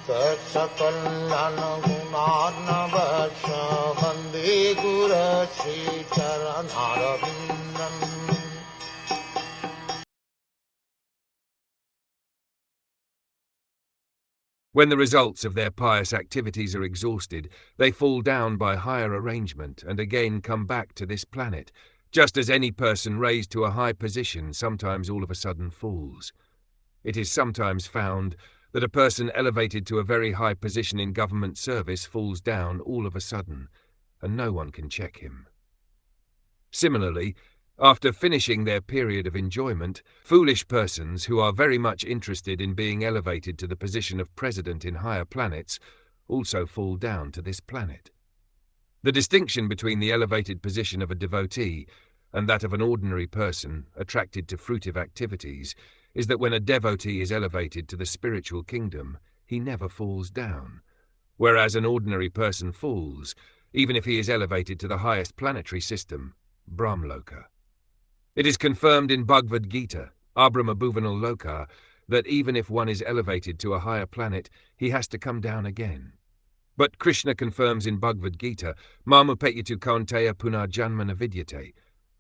Saksakalyan gunarnavasya Vande Guru Sri Charanarabindam. When the results of their pious activities are exhausted, they fall down by higher arrangement and again come back to this planet, just as any person raised to a high position sometimes all of a sudden falls. It is sometimes found that a person elevated to a very high position in government service falls down all of a sudden, and no one can check him. Similarly, after finishing their period of enjoyment, foolish persons who are very much interested in being elevated to the position of president in higher planets also fall down to this planet. The distinction between the elevated position of a devotee and that of an ordinary person attracted to fruitive activities is that when a devotee is elevated to the spiritual kingdom, he never falls down, whereas an ordinary person falls, even if he is elevated to the highest planetary system, Brahmloka. It is confirmed in Bhagavad Gita, Abrahma Bhuvanal Loka, that even if one is elevated to a higher planet, he has to come down again. But Krishna confirms in Bhagavad Gita, Mamupetyatu kaunteya punah janmana vidyate.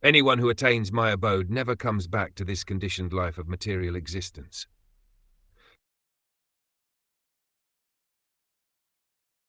Anyone who attains my abode never comes back to this conditioned life of material existence.